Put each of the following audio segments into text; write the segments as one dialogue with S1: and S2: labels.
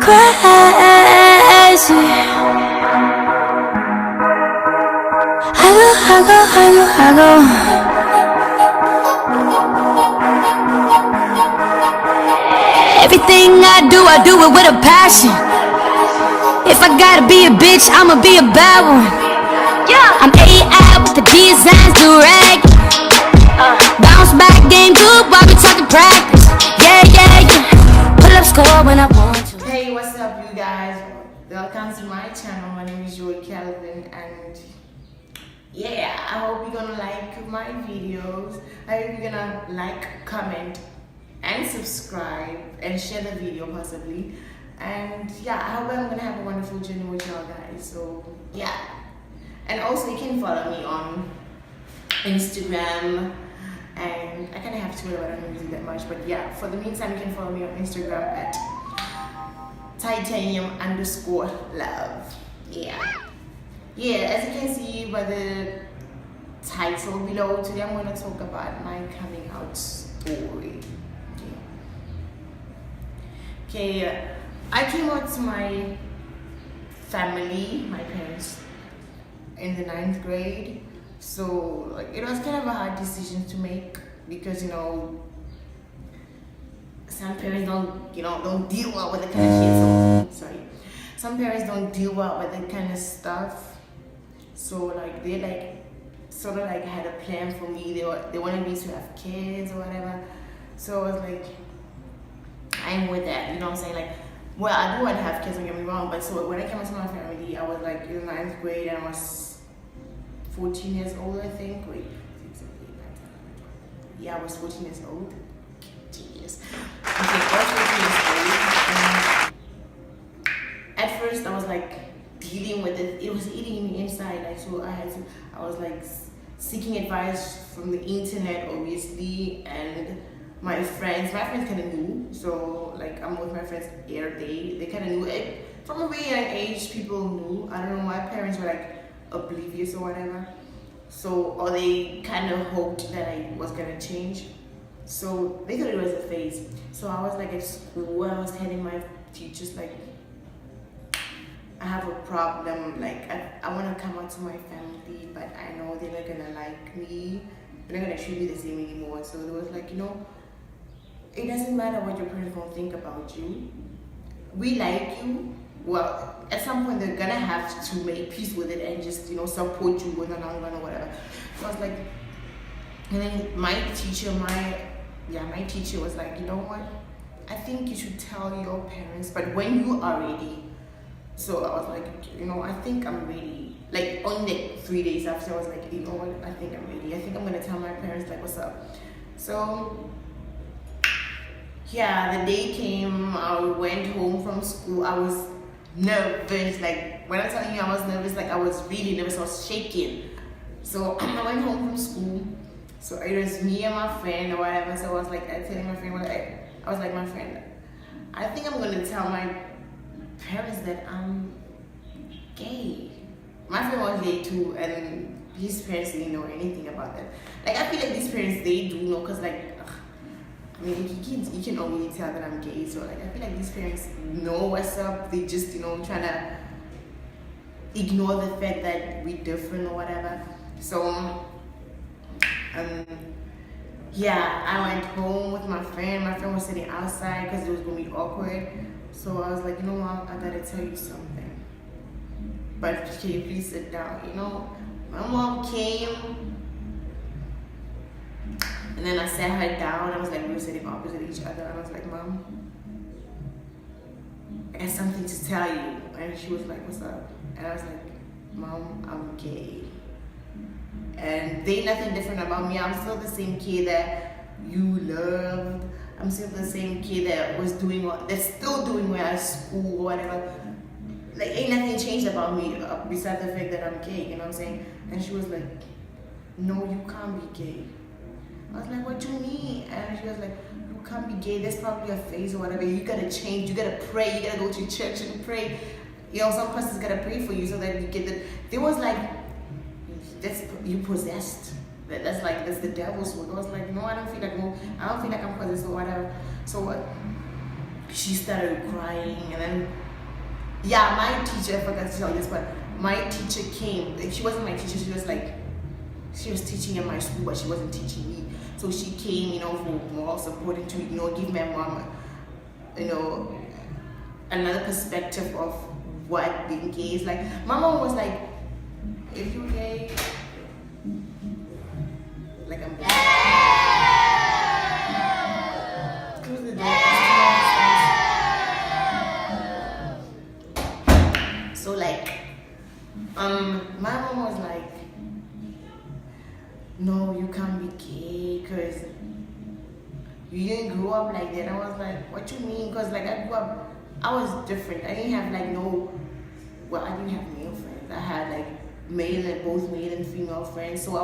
S1: crazy. I go. Everything I do it with a passion. If I gotta be a bitch, I'ma be a bad one. Yeah, I'm AI with the designs, direct. Bounce back, game good while we talking practice. Yeah. Pull up score when I want to.
S2: Hey, what's up, you guys? Welcome to my channel. My name is Joy Calvin, and yeah, I hope you're gonna like my videos. I hope you're gonna like, comment, and subscribe, and share the video possibly. And yeah, I hope I'm gonna have a wonderful journey with y'all guys. So yeah, and also you can follow me on Instagram. And I kind of have Twitter, but I don't use it that much. But yeah, for the meantime, you can follow me on Instagram at titanium_love. Yeah, as you can see by the title below, today I'm going to talk about my coming out story. Okay, I came out to my family, my parents, in the 9th grade. So like it was kind of a hard decision to make because some parents don't deal well with the kind of shit. Some parents don't deal well with that kind of stuff. So like they sort of had a plan for me. They wanted me to have kids or whatever. So I was like, I'm with that. You know what I'm saying? Like, well, I do want to have kids. Don't get me wrong. But so when I came out to my family, I was like in the 9th grade and I was 14 years old, I think. Wait, yeah, I was 14 years old. Genius. Okay, I was 14 years old. At first, I was like dealing with it. It was eating me inside. Like, so I was like seeking advice from the internet, obviously, and my friends kind of knew. So like, I'm with my friends every day. They kind of knew it from a very young age. People knew. I don't know. My parents were like oblivious or whatever, or they kind of hoped that I was gonna change, so they thought it was a phase. So I was like at school, I was telling my teachers like, I have a problem, like I want to come out to my family, but I know they're not gonna like me, they're not gonna treat me the same anymore. So they was like, it doesn't matter what your parents gonna think about you, we like you. Well, at some point they're gonna have to make peace with it and just support you in the long run or whatever. So I was like, and then my teacher was like, you know what, I think you should tell your parents, but when you are ready. So I was like, I think I'm ready. Like on the 3 days after, I was like, you know what, I think I'm ready. I think I'm gonna tell my parents like, what's up. So yeah, the day came, I went home from school. I was nervous. Like when I'm telling you I was nervous, like I was really nervous, I was shaking. So I went home from school. So it was me and my friend or whatever. So I was like, telling my friend, I was like, my friend, I think I'm gonna tell my parents that I'm gay. My friend was gay too, and his parents didn't know anything about that. Like I feel like these parents, they do know, cause like I mean, you can only tell that I'm gay, so like I feel like these parents know what's up. They just trying to ignore the fact that we're different or whatever. So yeah, I went home with my friend. My friend was sitting outside because it was gonna be awkward. So I was like, Mom, I gotta tell you something, but can you please sit down? My mom came. And then I sat her down. I was like, we were sitting opposite each other. And I was like, Mom, I got something to tell you. And she was like, what's up? And I was like, Mom, I'm gay. And they nothing different about me. I'm still the same kid that you loved. I'm still the same kid that's still doing well at school or whatever. Like, ain't nothing changed about me besides the fact that I'm gay, you know what I'm saying? And she was like, no, you can't be gay. I was like, what do you mean? And she was like, you can't be gay, there's probably a phase or whatever. You gotta change, you gotta pray, you gotta go to church and pray. Some person's gotta pray for you so that you get the. There was like, you possessed. That's the devil's work. I was like, no, I don't feel like I'm possessed or whatever. So what? she started crying, and then yeah, my teacher, I forgot to tell you this, but my teacher came. She wasn't my teacher. She was teaching in my school, but she wasn't teaching me. So she came, for moral support and to, give my mom, another perspective of what being gay is like. My mom was like, if you're gay, like I'm gay. Close the door. So like, my mom was like, no, you can't be gay because you didn't grow up like that. I was like, what you mean? Because like I grew up, I was different. I didn't have like I didn't have male friends. I had like both male and female friends. So I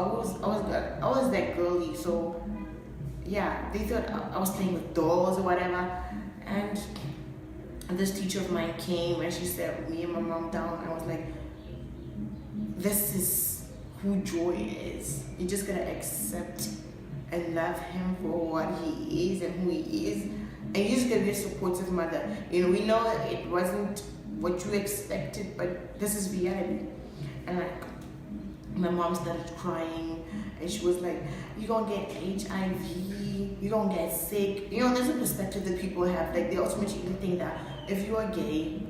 S2: was that girly. So yeah, they thought I was playing with dolls or whatever. And this teacher of mine came and she sat me and my mom down. I was like, this is who Joy is. You're just gonna accept and love him for what he is and who he is, and you're just gonna be a supportive mother. We know that it wasn't what you expected, but this is reality. And like, my mom started crying, and she was like, "You're gonna get HIV. You're gonna get sick." There's a perspective that people have. Like, they ultimately think that if you are gay,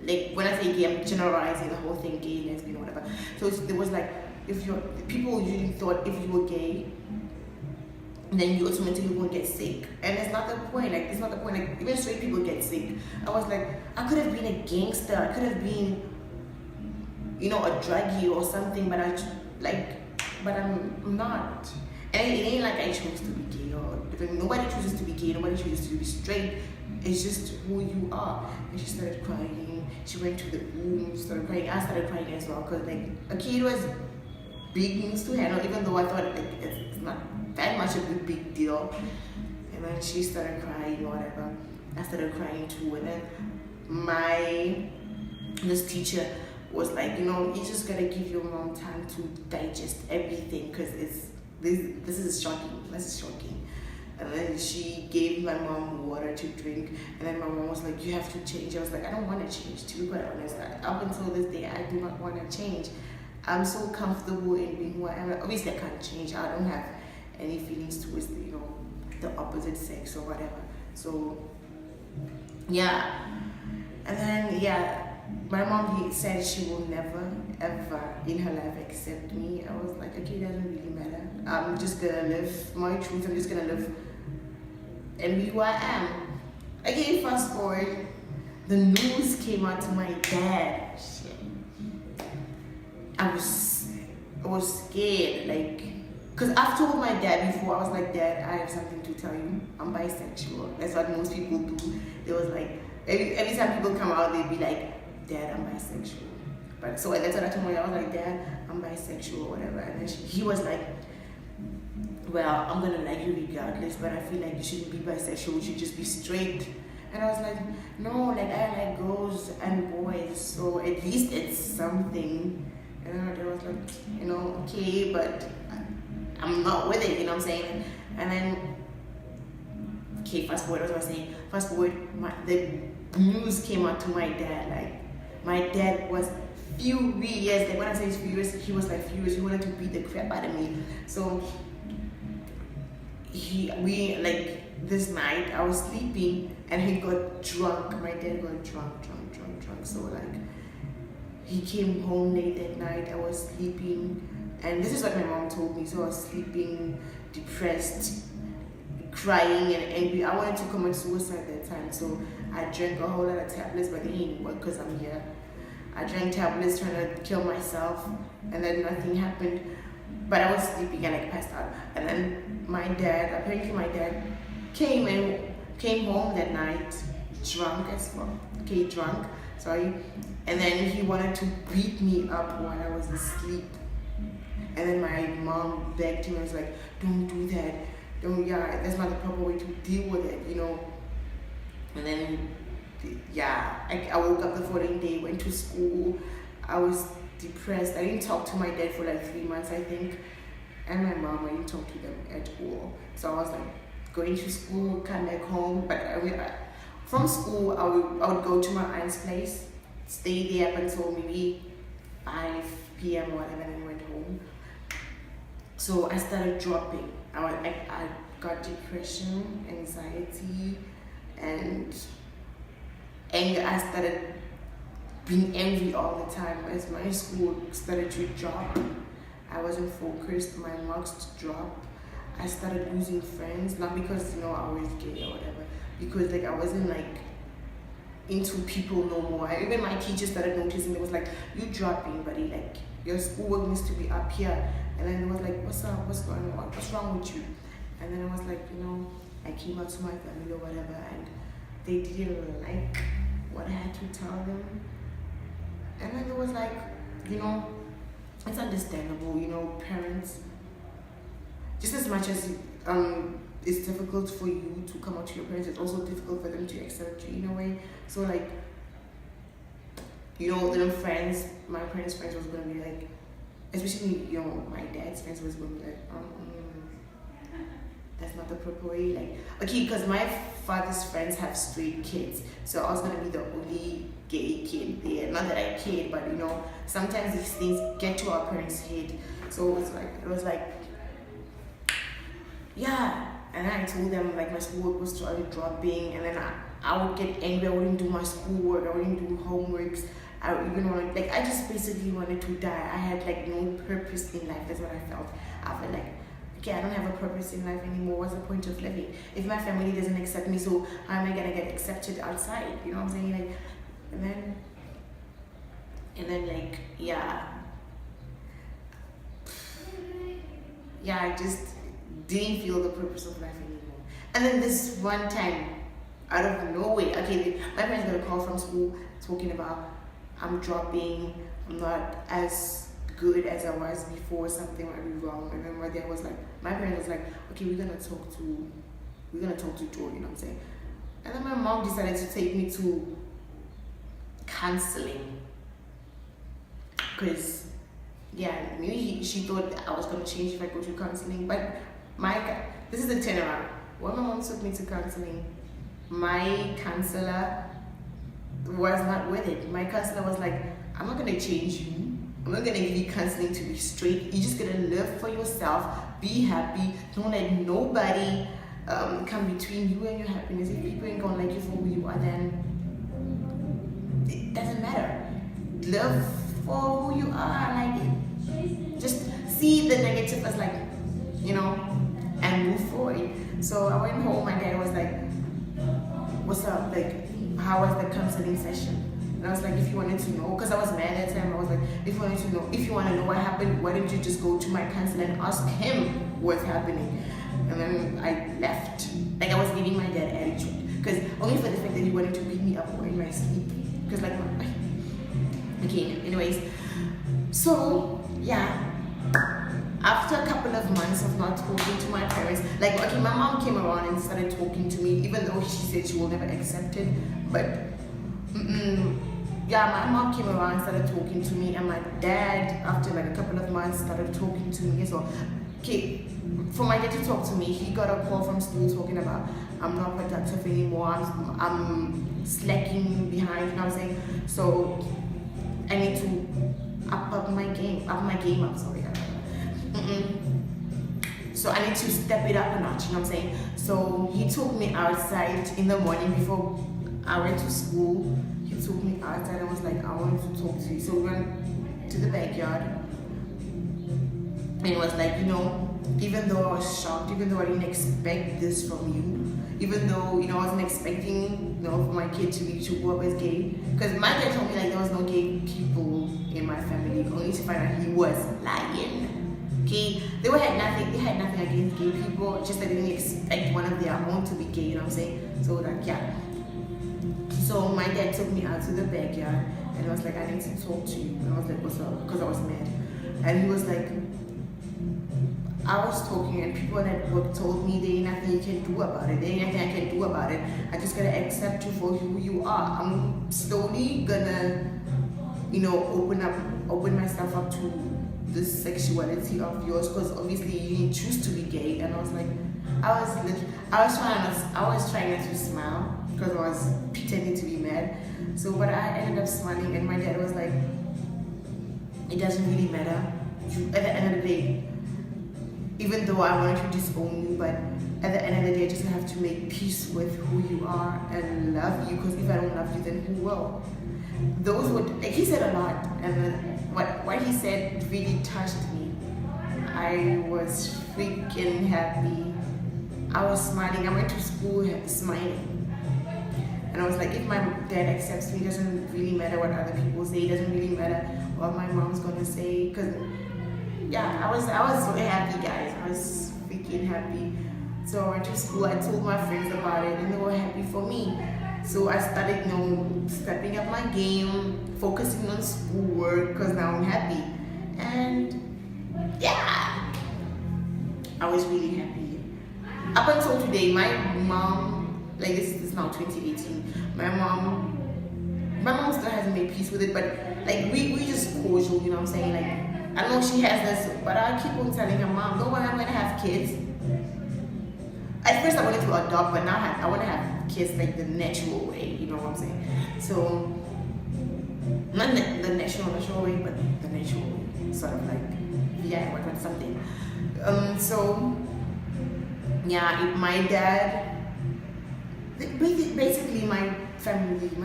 S2: like when I say gay, I'm generalizing the whole thing, gay, lesbian, whatever. So there was like, people usually thought if you were gay, then you ultimately won't get sick, and it's not the point. Like, it's not the point. Like, even straight people get sick. I was like, I could have been a gangster. I could have been, a druggie or something, but I'm not. And it ain't like I chose to be gay, or nobody chooses to be gay. Nobody chooses to be straight. It's just who you are. And she started crying. She went to the room, started crying. I started crying as well, because like a kid was big news to handle, even though I thought like it's not that much of a big deal. And then she started crying or whatever. I started crying too. And then this teacher was like, you just gotta give your mom time to digest everything, because this is shocking. This is shocking. And then she gave my mom water to drink, and then my mom was like, you have to change. I was like, I don't want to change, to be quite honest. Up until this day, I do not want to change. I'm so comfortable in being who I am. Obviously, I can't change. I don't have any feelings towards the opposite sex or whatever. So yeah. And then my mom said she will never ever in her life accept me. I was like, okay, it doesn't really matter. I'm just gonna live my truth. I'm just gonna live and be who I am. Okay, fast forward, the news came out to my dad. Shit. I was scared, like, because I've told my dad before. I was like, Dad, I have something to tell you. I'm bisexual. That's what most people do. They was like, every time people come out, they'd be like, Dad, I'm bisexual. But so that's what I told my dad. I was like, Dad, I'm bisexual or whatever. And then he was like, well, I'm gonna like you regardless, but I feel like you shouldn't be bisexual. You should just be straight. And I was like, no, like I like girls and boys, so at least it's something. And I was like, okay, but I'm not with it, what I'm saying? And then, okay, fast forward, what was I saying? Fast forward, the news came out to my dad. Like, my dad was furious. Like, when I say he's furious, he was like furious. He wanted to beat the crap out of me. So, this night, I was sleeping and he got drunk. My dad got drunk. So, like, he came home late that night. I was sleeping. And this is what my mom told me. So I was sleeping, depressed, crying and angry. I wanted to commit suicide that time. So I drank a whole lot of tablets, but they didn't work because I'm here. I drank tablets trying to kill myself, and then nothing happened. But I was sleeping and I passed out. And then my dad came home that night, drunk as fuck. Okay, drunk, sorry. And then he wanted to beat me up while I was asleep. And then my mom begged him and was like, don't do that. That's not the proper way to deal with it, And then, I woke up the following day, went to school. I was depressed. I didn't talk to my dad for like 3 months, I think. And my mom, I didn't talk to them at all. So I was like going to school, come back home. But from school, I would go to my aunt's place, stay there up until maybe 5 p.m. or whatever, and then went home. So I started dropping. I got depression, anxiety, and anger. I started being angry all the time as my school started to drop. I wasn't focused, my marks dropped. I started losing friends, not because I was gay or whatever, because like I wasn't like into people no more. Even my teacher started noticing. It was like, you dropping, buddy, like your schoolwork needs to be up here. And then it was like, what's up, what's going on, what's wrong with you? And then I was like, I came out to my family or whatever, and they didn't like what I had to tell them. And then it was like, it's understandable, parents, just as much as it's difficult for you to come out to your parents, it's also difficult for them to accept you in a way. So like, little friends, my parents' friends was gonna be like, especially my dad's friends was gonna be like, that's not the proper way. Like, okay, because my father's friends have straight kids, so I was gonna be the only gay kid there. Not that I cared, but sometimes these things get to our parents' head. So it was like, yeah. And then I told them like my schoolwork was started dropping, and then I would get angry. I wouldn't do my schoolwork. I wouldn't do homeworks. I even wanted, like, I just basically wanted to die. I had like no purpose in life. That's what I felt. I felt like, okay, I don't have a purpose in life anymore. What's the point of living if my family doesn't accept me? So how am I gonna get accepted outside? You know what I'm saying? Like, and then like, yeah, I just didn't feel the purpose of life anymore. And then this one time, out of nowhere, okay, my parents got a call from school talking about I'm dropping, I'm not as good as I was before, something might be wrong. And then my dad was like, my parents was like, okay, we're gonna talk to Joy, you know what I'm saying? And then my mom decided to take me to counseling, because maybe she thought that I was gonna change if I go to counseling. But this is the turnaround. When my mom took me to counseling, my counselor was not with it. My counselor was like, I'm not gonna change you. I'm not gonna give you counseling to be straight. You're just gonna live for yourself, be happy, don't let nobody come between you and your happiness. If people ain't gonna like you for who you are, then it doesn't matter. Live for who you are, like, just see the negative as like, and move forward. So I went home, my dad was like, what's up, like, how was the counseling session? And I was like, if you wanted to know, because I was mad at him, I was like, if you wanted to know, if you want to know what happened, why don't you just go to my counselor and ask him what's happening? And then I left. Like, I was giving my dad attitude, because only for the fact that he wanted to beat me up in my sleep. Because like, okay, anyways, so yeah, after a couple of months of not talking to my parents, like, okay, my mom came around and started talking to me, even though she said she will never accept it, but my mom came around and started talking to me, and my dad, after like a couple of months, started talking to me as well. Okay, for my dad to talk to me, he got a call from school talking about I'm not productive anymore, I'm slacking behind, you know what I'm saying? So I need to up my game up, sorry. So I need to step it up a notch, you know what I'm saying? So he took me outside in the morning before I went to school. He took me outside and was like, I wanted to talk to you. So we went to the backyard, and it was like, even though I was shocked, even though I didn't expect this from you, even though, I wasn't expecting, for my kid to grow up as gay, because my dad told me like there was no gay people in my family, only to find out he was lying. Okay, they had nothing against gay people, just that they didn't expect one of their own to be gay, you know what I'm saying? So like, yeah. So my dad took me out to the backyard, and I was like, I need to talk to you. And I was like, what's up? Because I was mad. And he was like, I was talking, and people that work told me there ain't nothing you can do about it. There ain't nothing I can do about it. I just gotta accept you for who you are. I'm slowly gonna, open myself up to this sexuality of yours, because obviously you didn't choose to be gay. And I was like, I was trying not to smile, because I was pretending to be mad. So, but I ended up smiling, and my dad was like, it doesn't really matter. At the end of the day, even though I wanted to disown you, but at the end of the day, I just have to make peace with who you are and love you, because if I don't love you, then who will? Those would, like, he said a lot, and what he said really touched me. I was freaking happy. I was smiling. I went to school smiling. And I was like, if my dad accepts me, it doesn't really matter what other people say. It doesn't really matter what my mom's gonna say. Cause yeah, I was so happy, guys. I was freaking happy. So I went to school. I told my friends about it, and they were happy for me. So I started, stepping up my game, focusing on schoolwork, cause now I'm happy. And yeah, I was really happy. Up until today, my mom. Like this is now 2018. My mom still hasn't made peace with it, but like we just cordial, you know what I'm saying? Like I know she has this, but I keep on telling her, Mom, don't worry, I'm gonna have kids. At first I wanted to adopt, but now I want to have kids like the natural way, you know what I'm saying? So not the natural way, but the natural way, sort of like what something. So yeah, my dad. Basically, my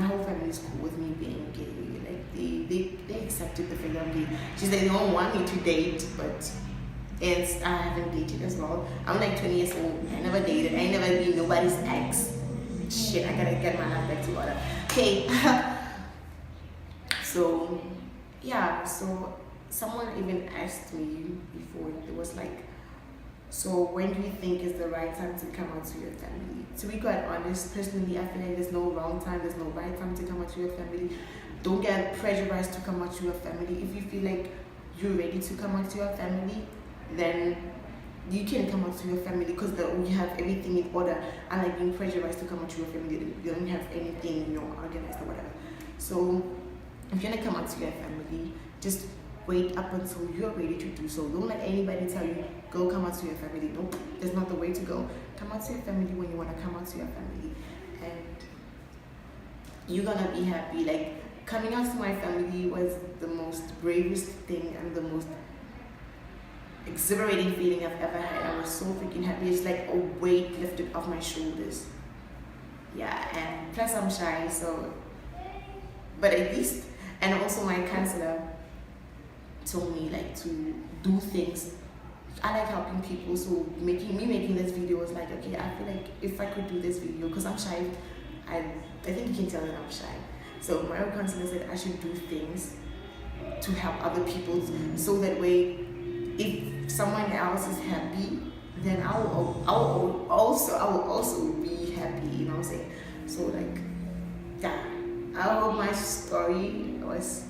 S2: whole family is cool with me being gay. Like they accepted the fact that I'm gay. She's like, they don't want me to date, but I haven't dated as well. I'm like 20 years old. I never dated. I ain't never been nobody's ex. Shit, I gotta get my life back to order. Okay. So yeah, so someone even asked me before. It was like, so when do you think is the right time to come out to your family? To be quite honest, personally, I feel like there's no wrong time, there's no right time to come out to your family. Don't get pressurized to come out to your family. If you feel like you're ready to come out to your family, then you can come out to your family, because you have everything in order. Unlike being pressurized to come out to your family, you don't have anything, organized or whatever. So if you're gonna come out to your family, just wait up until you're ready to do so. Don't let anybody tell you, go come out to your family. Nope, that's not the way to go. Come out to your family when you want to come out to your family. And you're gonna be happy. Like, coming out to my family was the most bravest thing and the most exhilarating feeling I've ever had. I was so freaking happy. It's like a weight lifted off my shoulders. Yeah, and plus I'm shy, so, but at least, and also my counselor told me like to do things. I like helping people, so making this video was like, okay, I feel like if I could do this video, because I'm shy, I think you can tell that I'm shy. So my own counselor said I should do things to help other people, so that way, if someone else is happy, then I will also be happy. You know what I'm saying? So like, yeah. I hope my story was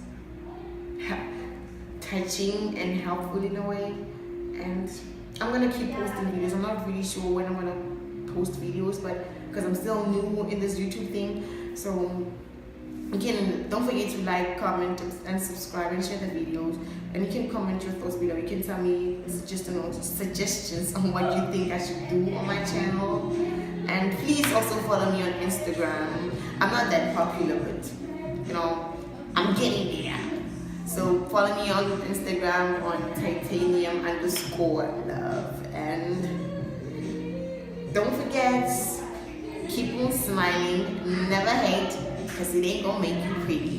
S2: touching and helpful in a way. And I'm gonna keep posting videos. I'm not really sure when I'm gonna post videos, but because I'm still new in this YouTube thing, so don't forget to like, comment, and subscribe, and share the videos. And you can comment your thoughts below. You can tell me suggestions on what you think I should do on my channel. And please also follow me on Instagram. I'm not that popular, but I'm getting there. So follow me on Instagram on titanium_love. And don't forget, keep on smiling, never hate, because it ain't gonna make you pretty.